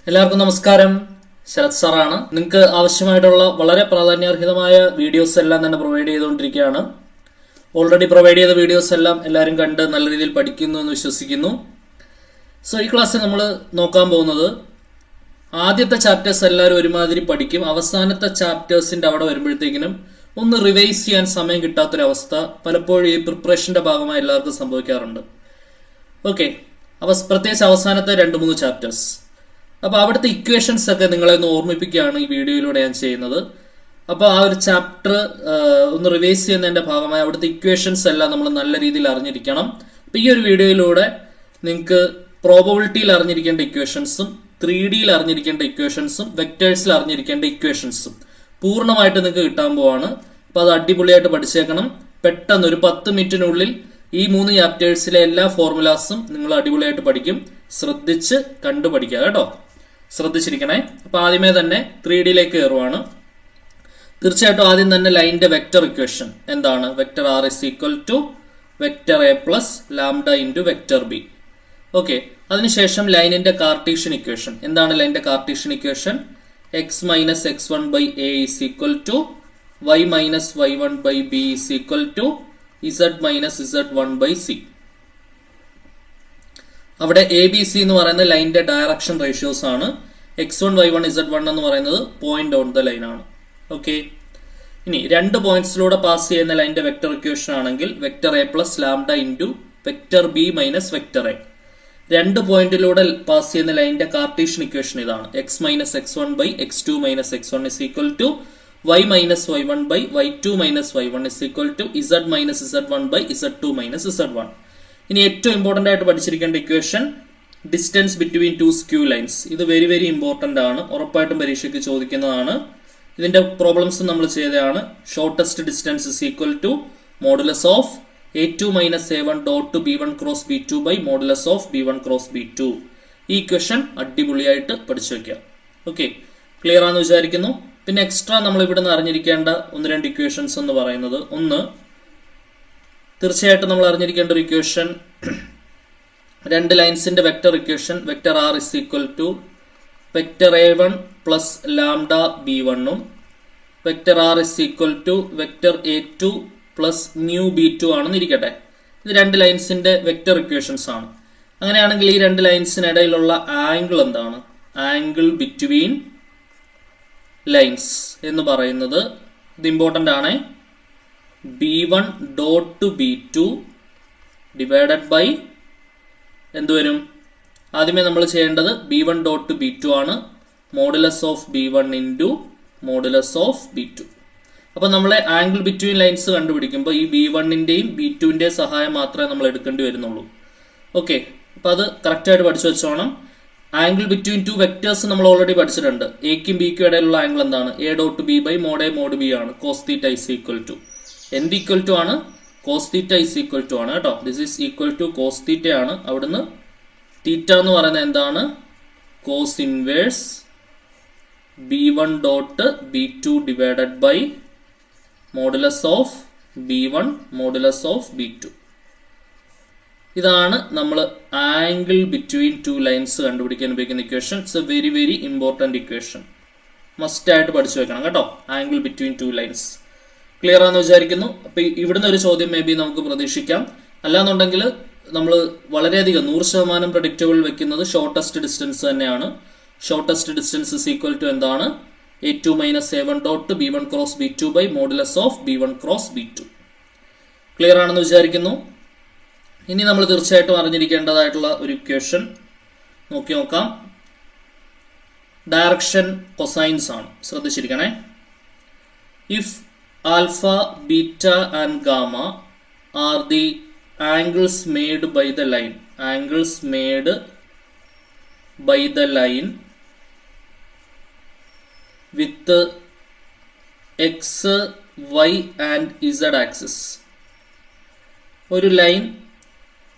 എല്ലാവർക്കും നമസ്കാരം. ശരത് സാറാണ്. നിങ്ങൾക്ക് ആവശ്യമായിട്ടുള്ള വളരെ പ്രാധാന്യാർഹിതമായ വീഡിയോസ് എല്ലാം തന്നെ പ്രൊവൈഡ് ചെയ്തുകൊണ്ടിരിക്കുകയാണ്. ഓൾറെഡി പ്രൊവൈഡ് ചെയ്ത വീഡിയോസ് എല്ലാം എല്ലാവരും കണ്ട് നല്ല രീതിയിൽ പഠിക്കുന്നു എന്ന് വിശ്വസിക്കുന്നു. സോ ഈ ക്ലാസ്സിൽ നമ്മൾ നോക്കാൻ പോകുന്നത് ആദ്യത്തെ ചാപ്റ്റേഴ്സ് എല്ലാവരും ഒരുമാതിരി പഠിക്കും. അവസാനത്തെ ചാപ്റ്റേഴ്സിന്റെ അവിടെ വരുമ്പോഴത്തേക്കിനും ഒന്ന് റിവൈസ് ചെയ്യാൻ സമയം കിട്ടാത്തൊരവസ്ഥ പലപ്പോഴും ഈ പ്രിപ്പറേഷന്റെ ഭാഗമായി എല്ലാവർക്കും സംഭവിക്കാറുണ്ട്. ഓക്കെ, പ്രത്യേകിച്ച് അവസാനത്തെ 2-3 ചാപ്റ്റേഴ്സ്. അപ്പോൾ അവിടുത്തെ ഇക്വേഷൻസ് ഒക്കെ നിങ്ങളെ ഒന്ന് ഓർമ്മിപ്പിക്കുകയാണ് ഈ വീഡിയോയിലൂടെ ഞാൻ ചെയ്യുന്നത്. അപ്പോൾ ആ ഒരു ചാപ്റ്റർ ഒന്ന് റിവൈസ് ചെയ്യുന്നതിന്റെ ഭാഗമായി അവിടുത്തെ ഇക്വേഷൻസ് എല്ലാം നമ്മൾ നല്ല രീതിയിൽ അറിഞ്ഞിരിക്കണം. അപ്പോൾ ഈ ഒരു വീഡിയോയിലൂടെ നിങ്ങൾക്ക് പ്രോബബിലിറ്റിയിൽ അറിഞ്ഞിരിക്കേണ്ട ഇക്വേഷൻസും 3Dയിൽ അറിഞ്ഞിരിക്കേണ്ട ഇക്വേഷൻസും വെക്ടേഴ്സിൽ അറിഞ്ഞിരിക്കേണ്ട ഇക്വേഷൻസും പൂർണ്ണമായിട്ട് നിങ്ങൾക്ക് കിട്ടാൻ പോവാണ്. അപ്പോൾ അത് അടിപൊളിയായിട്ട് പഠിച്ചേക്കണം. പെട്ടെന്ന് ഒരു 10 മിനിറ്റിനുള്ളിൽ ഈ 3 ചാപ്റ്റേഴ്സിലെ എല്ലാ ഫോർമുലാസും നിങ്ങൾ അടിപൊളിയായിട്ട് പഠിക്കും. ശ്രദ്ധിച്ച് കണ്ടു പഠിക്കുക കേട്ടോ, ശ്രദ്ധിച്ചിരിക്കണേ. അപ്പൊ ആദ്യമേ തന്നെ 3Dയിലേക്ക് കയറുവാണ്. തീർച്ചയായിട്ടും ആദ്യം തന്നെ ലൈനിന്റെ വെക്ടർ ഇക്വേഷൻ എന്താണ്? Vector r is equal to vector a plus lambda into vector b. Okay, അതിനുശേഷം ലൈനിന്റെ കാർട്ടീഷ്യൻ ഇക്വേഷൻ എന്താണ്? ലൈനിന്റെ Cartesian equation x minus x one by a is equal to y minus y one by b is equal to z minus Z one by c. അവിടെ a b c എന്ന് പറയുന്ന ലൈനിന്റെ direction ratios ആണ്. x1 y1 z1 എന്ന് പറയുന്നത് point on the line ആണ്. Okay, ഇനി 2 പോയിന്റ്സിലൂടെ പാസ് ചെയ്യുന്ന ലൈനിന്റെ വെക്ടർ ഇക്വേഷൻ ആണെങ്കിൽ vector a plus lambda into vector b minus vector a. 2 പോയിന്റിലൂടെ പാസ് ചെയ്യുന്ന ലൈനിന്റെ കാർട്ടീഷ്യൻ ഇക്വേഷൻ ഇതാണ്. X minus x one by x two minus x one is equal to y minus y one by y two minus y one is equal to z minus Z one by z to minus Z one. ഇനി ഏറ്റവും important ആയിട്ട് പഠിച്ചിരിക്കേണ്ട equation distance between 2 skew lines. ഇത് very very important ആണ്, ഉറപ്പായിട്ടും പരീക്ഷയ്ക്ക് ചോദിക്കുന്നതാണ്. ഇതിന്റെ പ്രോബ്ലംസ് നമ്മൾ ചെയ്തതാണ്. Shortest distance is equal to modulus of a2 minus a1 dot to b1 cross b2 by modulus of b1 cross b2. ഈ ഇക്വേഷൻ അടിപൊളിയായിട്ട് പഠിച്ചു വെക്കുക. ഓക്കെ, ക്ലിയർ ആണെന്ന് വിചാരിക്കുന്നു. പിന്നെ എക്സ്ട്രാ നമ്മൾ ഇവിടെ നിന്ന് അറിഞ്ഞിരിക്കേണ്ട 1-2 ഇക്വേഷൻസ് എന്ന് പറയുന്നത്, ഒന്ന് തീർച്ചയായിട്ടും നമ്മൾ അറിഞ്ഞിരിക്കേണ്ട ഒരു ഇക്വേഷൻ 2 ലൈൻസിന്റെ vector equation vector r is equal to vector a one plus lambda b വണ്ണും vector r is equal to vector a two plus mu b two ആണെന്ന് ഇരിക്കട്ടെ. ഇത് 2 ലൈൻസിന്റെ വെക്ടർ ഇക്വേഷൻസ് ആണ്. അങ്ങനെയാണെങ്കിൽ ഈ 2 ലൈൻസിനിടയിലുള്ള ആംഗിൾ എന്താണ്? ആംഗിൾ ബിറ്റ്വീൻ ലൈൻസ് എന്ന് പറയുന്നത് ഇത് ഇമ്പോർട്ടന്റ് ആണ്. b1 dot two b2 divided by എന്തുവരും? ആദ്യമേ നമ്മൾ ചെയ്യേണ്ടത് b1 ഡോട്ട് ടു b2 ആണ്. Modulus of b1 into modulus of b2. അപ്പൊ നമ്മളെ ആംഗിൾ ബിറ്റ്വീൻ ലൈൻസ് കണ്ടുപിടിക്കുമ്പോൾ ഈ b1ന്റെയും b2ന്റെയും സഹായം മാത്രമേ നമ്മൾ എടുക്കേണ്ടി വരുന്നുള്ളൂ. ഓക്കെ, അപ്പൊ അത് കറക്റ്റ് ആയിട്ട് പഠിച്ചു വെച്ചോണം. ആംഗിൾ ബിറ്റ്വീൻ 2 വെക്ടേഴ്സ് നമ്മൾ ഓൾറെഡി പഠിച്ചിട്ടുണ്ട്. എക്കും ബിക്കും ഇടയിലുള്ള ആംഗിൾ എന്താണ്? A dot b by mod a mod b ആണ്. Cos theta is equal to എന്ത് ഈക്വൽ ടു ആണ്? Cos theta is equal to ആണ് കേട്ടോ. This is equal to cos theta ആണ്. അവിടുന്ന് തീറ്റ എന്ന് പറയുന്നത് എന്താണ്? Cos inverse b1 dot b2 divided by modulus of b1 modulus of b2. ഇതാണ് നമ്മൾ ആംഗിൾ ബിറ്റ്വീൻ 2 ലൈൻസ് കണ്ടുപിടിക്കാൻ ഉപയോഗിക്കുന്ന equation. It's A very very important equation. Must ആയിട്ട് പഠിച്ചു വെക്കണം കേട്ടോ, ആംഗിൾ ബിറ്റ്വീൻ 2 ലൈൻസ്. ക്ലിയർ ആണെന്ന് വിചാരിക്കുന്നു. അപ്പൊ ഇവിടുന്ന് ഒരു ചോദ്യം മേ ബി നമുക്ക് പ്രതീക്ഷിക്കാം. അല്ലാന്നുണ്ടെങ്കിൽ നമ്മൾ വളരെയധികം 100% പ്രഡിക്റ്റബിൾ വെക്കുന്നത് ഷോർട്ടസ്റ്റ് ഡിസ്റ്റൻസ് തന്നെയാണ്. Shortest distance is equal to എന്താണ്? a2 minus a1 dot b1 cross b2 by modulus of b1 cross b2. Clear ആണെന്ന് വിചാരിക്കുന്നു. ഇനി നമ്മൾ തീർച്ചയായിട്ടും അറിഞ്ഞിരിക്കേണ്ടതായിട്ടുള്ള ഒരു ഇക്വേഷൻ നോക്കാം. ഡയറക്ഷൻ കൊസൈൻസ് ആണ്, ശ്രദ്ധിച്ചിരിക്കണേ. If alpha beta and gamma are the angles made by the line, angles made by the line with x, y and z axis. ഒരു ലൈൻ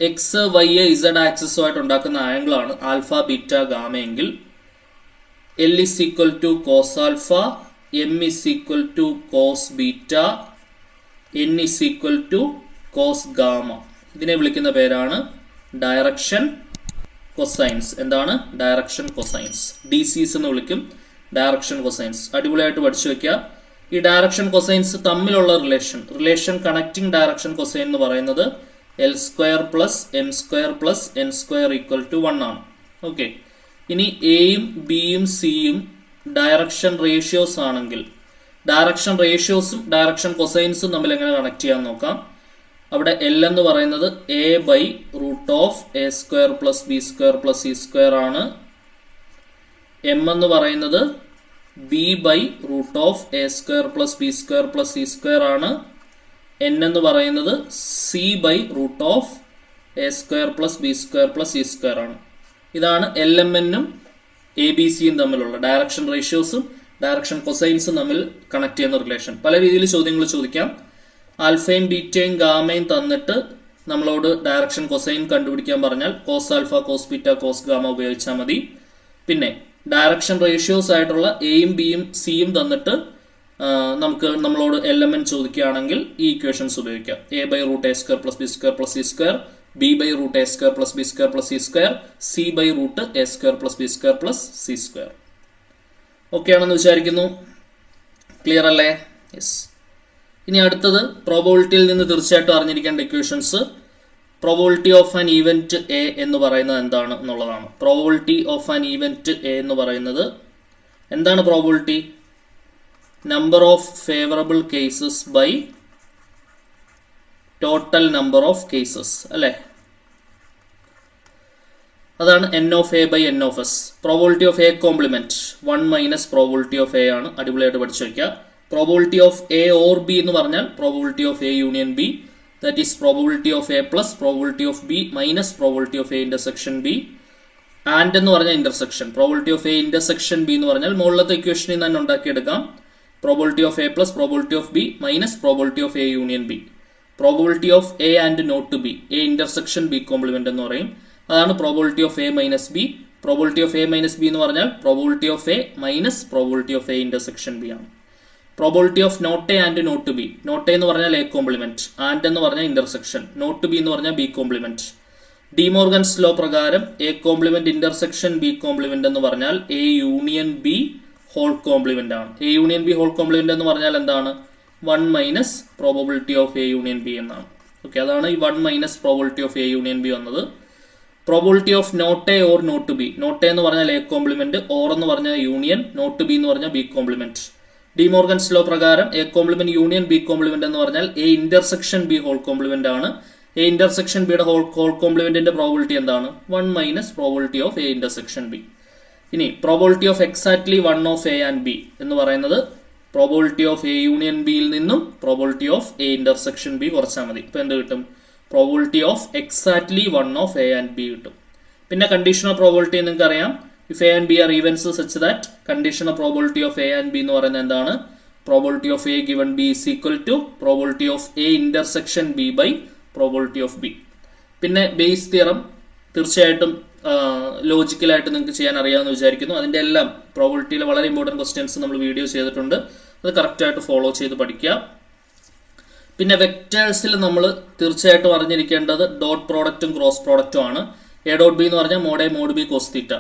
എക്സ് വൈ ഇസഡ് ആക്സിസുമായിട്ട് ഉണ്ടാക്കുന്ന ആംഗിൾ ആണ് alpha beta gamma എങ്കിൽ l is equal to cos alpha, m is equal to cos beta, n is equal to cos gamma. ഇതിനെ വിളിക്കുന്ന പേരാണ് direction cosines. എന്താണ്? Direction cosines. DCs എന്ന് വിളിക്കും, ഡയറക്ഷൻ കൊസൈൻസ്. അടിപൊളിയായിട്ട് പഠിച്ചു വെക്കുക. ഈ ഡയറക്ഷൻ കൊസൈൻസ് തമ്മിലുള്ള റിലേഷൻ കണക്റ്റിംഗ് ഡയറക്ഷൻ കൊസൈൻ എന്ന് പറയുന്നത് L² plus M² plus N² equal to 1 ആണ്. ഓക്കെ. ഇനി എയും ബിയും സിയും ഡയറക്ഷൻ റേഷ്യോസ് ആണെങ്കിൽ ഡയറക്ഷൻ റേഷ്യോസും ഡയറക്ഷൻ കൊസൈൻസും തമ്മിൽ എങ്ങനെ കണക്ട് ചെയ്യാൻ നോക്കാം. അവിടെ L എന്ന് പറയുന്നത് a/√A² plus B² plus C² ആണ്. M എന്ന് പറയുന്നത് b/√A² plus B² plus C² ആണ്. N എന്ന് പറയുന്നത് c/√A² plus B² plus C² ആണ്. ഇതാണ് LMN-ഉം ABC-യും തമ്മിലുള്ള ഡയറക്ഷൻ റേഷ്യോസും ഡയറക്ഷൻ കൊസൈൻസും തമ്മിൽ കണക്ട് ചെയ്യുന്ന റിലേഷൻ. പല രീതിയിൽ ചോദ്യങ്ങൾ ചോദിക്കാം. ആൽഫയും ബീറ്റയും ഗാമയും തന്നിട്ട് നമ്മളോട് ഡയറക്ഷൻ കൊസൈൻ കണ്ടുപിടിക്കാൻ പറഞ്ഞാൽ cos alpha, cos beta, cos gamma ഉപയോഗിച്ചാൽ മതി. പിന്നെ ഡയറക്ഷൻ റേഷ്യോസ് ആയിട്ടുള്ള എയും ബിയും സിയും തന്നിട്ട് നമ്മളോട് LMN ചോദിക്കുകയാണെങ്കിൽ ഈ ഇക്വേഷൻസ് ഉപയോഗിക്കാം. a/√A² plus B² plus C², b/√A² plus B² plus C², c/√A² plus B² plus C². Okay ആണെന്ന് വിചാരിക്കുന്നു. ക്ലിയർ അല്ലേ? യെസ്. ഇനി അടുത്തത് പ്രോബബിലിറ്റിയിൽ നിന്ന് തീർച്ചയായിട്ടും അറിഞ്ഞിരിക്കേണ്ട equations. Probability of an event A എന്ന് പറയുന്നത് എന്താണ് എന്നുള്ളതാണ്. Probability of an event A എന്ന് പറയുന്നത് എന്താണ്? Probability number of favourable cases by total number of cases അല്ലേ? അതാണ് N/A/N/S. Probability of A complement 1 minus probability of A ആണ്. അടിപൊളിയായിട്ട് പഠിച്ചു വയ്ക്കുക. Probability of A or B എന്ന് പറഞ്ഞാൽ probability of A union B, that is probability of A plus probability of B minus probability of A intersection b. And എന്ന് പറഞ്ഞാൽ intersection. Probability of A intersection b എന്ന് പറഞ്ഞാൽ മുകളിലത്തെ ഇക്വേഷനിൽ തന്നെ ഉണ്ടാക്കിയെടുക്കാം. Probability of A plus probability of B minus probability of A union b. Probability of A and not b, a intersection B complement എന്ന് പറയും. അതാണ് probability of a minus b. Probability of a minus b എന്ന് പറഞ്ഞാൽ probability of a minus probability of A intersection b ആണ്. Probability of not A and not B. Not A എന്ന് പറഞ്ഞാൽ A complement, and എന്ന് പറഞ്ഞാൽ intersection, not B എന്ന് പറഞ്ഞാൽ B complement. De Morgan's law പ്രകാരം A complement intersection B complement എന്ന് പറഞ്ഞാൽ A union B whole complement ആണ്. A union B whole complement എന്ന് പറഞ്ഞാൽ എന്താണ്? 1 minus probability of A union B എന്നാണ്. ഓക്കെ, അതാണ് ഈ 1 minus probability of A union B വന്നത്. Probability of not A or not B. Not A എന്ന് പറഞ്ഞാൽ എ കോംപ്ലിമെന്റ്, ഓർ എന്ന് പറഞ്ഞാൽ യൂണിയൻ, നോട്ട് ബി എന്ന് പറഞ്ഞാൽ ബി കോംപ്ലിമെന്റ്. ഡിമോർഗൻസ് ലോ പ്രകാരം A complement union B complement എന്ന് പറഞ്ഞാൽ A intersection B whole complement ആണ്. എ ഇന്റർസെക്ഷൻ ബിയുടെ ഹോൾ കോംപ്ലിമെന്റിന്റെ പ്രോബബിലിറ്റി എന്താണ്? 1 minus probability of A intersection B. ഇനി probability of exactly 1 of A and B എന്ന് പറയുന്നത് പ്രോബബിലിറ്റി ഓഫ് എ യൂണിയൻ ബിയിൽ നിന്നും probability of A intersection B കുറച്ചാൽ മതി. ഇപ്പൊ എന്ത് കിട്ടും? Probability of exactly 1 of A and B കിട്ടും. പിന്നെ കണ്ടീഷണൽ പ്രോബബിലിറ്റി നിങ്ങൾക്ക് അറിയാം. If A and B are events such that conditional probability of A and B എന്ന് പറയുന്നത് എന്താണ്? Probability of A given B is equal to probability of A intersection B by probability of B. പിന്നെ Bayes theorem തീർച്ചയായിട്ടും ലോജിക്കലായിട്ട് നിങ്ങൾക്ക് ചെയ്യാൻ അറിയാമെന്ന് വിചാരിക്കുന്നു. അതിന്റെ എല്ലാം പ്രോബബിലിറ്റിയിലെ വളരെ ഇമ്പോർട്ടൻറ്റ് ക്വസ്റ്റ്യൻസ് നമ്മൾ വീഡിയോ ചെയ്തിട്ടുണ്ട്. അത് കറക്റ്റായിട്ട് ഫോളോ ചെയ്ത് പഠിക്കുക. പിന്നെ വെക്ടേഴ്സിൽ നമ്മൾ തീർച്ചയായിട്ടും അറിഞ്ഞിരിക്കേണ്ടത് ഡോട്ട് പ്രോഡക്റ്റും ക്രോസ് പ്രോഡക്റ്റും ആണ്. എ ഡോട്ട് ബി എന്ന് പറഞ്ഞാൽ mod a mod b cos theta,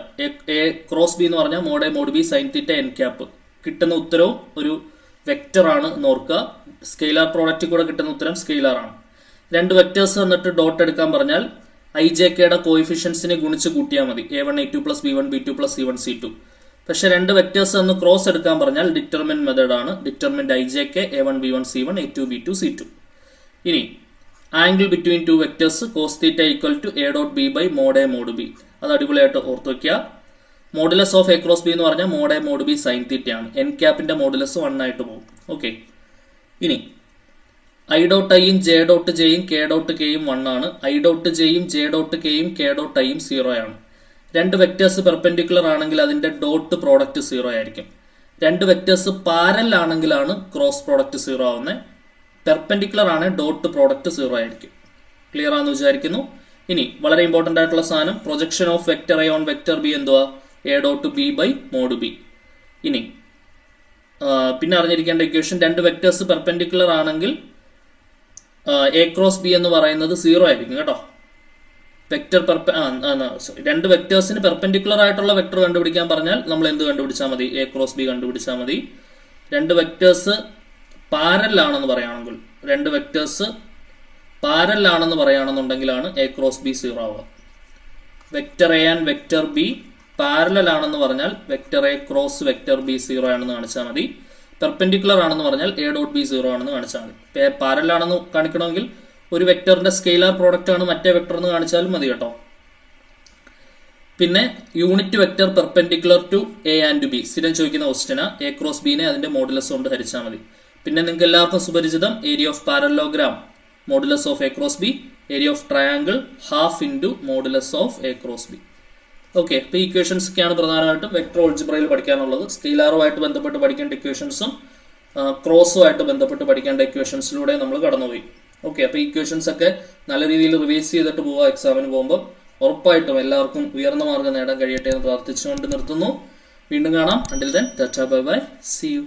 a cross b എന്ന് പറഞ്ഞാൽ mod a mod b sine theta n cap. കിട്ടുന്ന ഉത്തരവും ഒരു വെക്ടർ ആണ് എന്ന് ഓർക്കുക. സ്കെയിലാർ പ്രോഡക്റ്റിൽ കൂടെ കിട്ടുന്ന ഉത്തരം സ്കെയിലാർ ആണ്. 2 വെക്ടേഴ്സ് വന്നിട്ട് ഡോട്ട് എടുക്കാൻ പറഞ്ഞാൽ IJKയുടെ കോയിഫിഷ്യൻസിനെ ഗുണിച്ച് കൂട്ടിയാൽ മതി. A1 A2 plus B1 B2 plus C1 C2. പക്ഷെ 2 വെക്ടേഴ്സ് ഒന്ന് ക്രോസ് എടുക്കാൻ പറഞ്ഞാൽ ഡിറ്റർമിന്റ് മെത്തേഡ് ആണ്. Determinant IJK A1 B1 C1 A2 B2 C2. ഇനി angle between 2 vectors cos theta equal to a dot b by mod a mod b. അത് അടിപൊളിയായിട്ട് ഓർത്ത് വയ്ക്കുക. Modulus of a cross b എന്ന് പറഞ്ഞാൽ mod a mod b sine തീറ്റയാണ്. N ക്യാപ്പിന്റെ modulus 1 ആയിട്ട് പോകും. ഓക്കെ, ഇനി ഐ ഡോട്ട് ഐയും ജെ ഡോട്ട് ജെയും കെ ഡോട്ട് കെയും 1 ആണ്. ഐ ഡോട്ട് ജെയും ജെ ഡോട്ട് കെയും കെ ഡോട്ട് ഐയും 0 ആണ്. 2 വെക്ടേഴ്സ് പെർപെൻഡിക്കുലർ ആണെങ്കിൽ അതിന്റെ ഡോട്ട് പ്രോഡക്റ്റ് 0 ആയിരിക്കും. 2 വെക്ടേഴ്സ് പാരൽ ആണെങ്കിലാണ് ക്രോസ് പ്രോഡക്റ്റ് 0 ആവുന്നത്. പെർപെൻഡിക്കുലർ ആണ് ഡോട്ട് പ്രോഡക്റ്റ് 0 ആയിരിക്കും. ക്ലിയർ ആണെന്ന് വിചാരിക്കുന്നു. ഇനി വളരെ ഇമ്പോർട്ടന്റ് ആയിട്ടുള്ള സാധനം projection of vector a on vector b എന്തുവാ? A dot b by mod b. ഇനി പിന്നെ അറിഞ്ഞിരിക്കേണ്ട ഇക്വേഷൻ 2 വെക്ടേഴ്സ് പെർപെൻഡിക്കുലർ ആണെങ്കിൽ എ ക്രോസ് ബി എന്ന് പറയുന്നത് 0 ആയിരിക്കും കേട്ടോ. വെക്ടർ രണ്ട് വെക്ടേഴ്സിന് പെർപെൻഡിക്കുലർ ആയിട്ടുള്ള വെക്ടർ കണ്ടുപിടിക്കാൻ പറഞ്ഞാൽ നമ്മൾ എന്ത് കണ്ടുപിടിച്ചാൽ മതി? എ ക്രോസ് ബി കണ്ടുപിടിച്ചാൽ മതി. രണ്ട് വെക്ടേഴ്സ് പാരലൽ ആണെന്ന് പറയുകയാണെങ്കിൽ, രണ്ട് വെക്ടേഴ്സ് പാരലൽ ആണെന്ന് പറയുകയാണെന്നുണ്ടെങ്കിലാണ് എ ക്രോസ് ബി 0 ആവുക. Vector A and vector B parallel ആണെന്ന് പറഞ്ഞാൽ vector A cross vector B 0 ആണെന്ന് കാണിച്ചാൽ മതി. പെർപെൻഡിക്കുലർ ആണെന്ന് പറഞ്ഞാൽ എ ഡോട്ട് ബി 0 ആണെന്ന് കാണിച്ചാൽ മതി. പാരലൽ ആണെന്ന് കാണിക്കണമെങ്കിൽ ഒരു വെക്ടറിന്റെ സ്കെയിലാർ പ്രോഡക്റ്റ് ആണ് മറ്റേ വെക്ടർ എന്ന് കാണിച്ചാലും മതി കേട്ടോ. പിന്നെ unit vector perpendicular to a and b സ്ഥിരം ചോദിക്കുന്ന ക്വസ്റ്റ്യനാ. എ ക്രോസ് ബിനെ അതിന്റെ മോഡുലസ് കൊണ്ട് ഹരിച്ചാൽ മതി. പിന്നെ നിങ്ങൾക്ക് എല്ലാവർക്കും സുപരിചിതം area of parallelogram modulus of a cross b, area of triangle half into modulus of a cross b. Okay, അപ്പോൾ ഈ ഇക്വേഷൻസ് ഒക്കെയാണ് പ്രധാനമായിട്ടും വെക്ടർ ഓൾജിബ്രയിൽ പഠിക്കാനുള്ളത്. സ്കെയിലാറുമായിട്ട് ബന്ധപ്പെട്ട് പഠിക്കേണ്ട ഇക്വേഷൻസും ക്രോസുമായിട്ട് ബന്ധപ്പെട്ട് പഠിക്കേണ്ട ഇക്വേഷൻസിലൂടെ നമ്മൾ കടന്നുപോയി. ഓക്കെ, അപ്പോൾ ഈ ഇക്വേഷൻസ് ഒക്കെ നല്ല രീതിയിൽ റിവൈസ് ചെയ്തിട്ട് പോവുക. എക്സാമിന് പോകുമ്പോൾ ഉറപ്പായിട്ടും എല്ലാവർക്കും ഉയർന്ന മാർഗ്ഗം നേടാൻ കഴിയട്ടെ എന്ന് പ്രാർത്ഥിച്ചുകൊണ്ട് നിർത്തുന്നു. വീണ്ടും കാണാം. Until then tata bye bye, see U.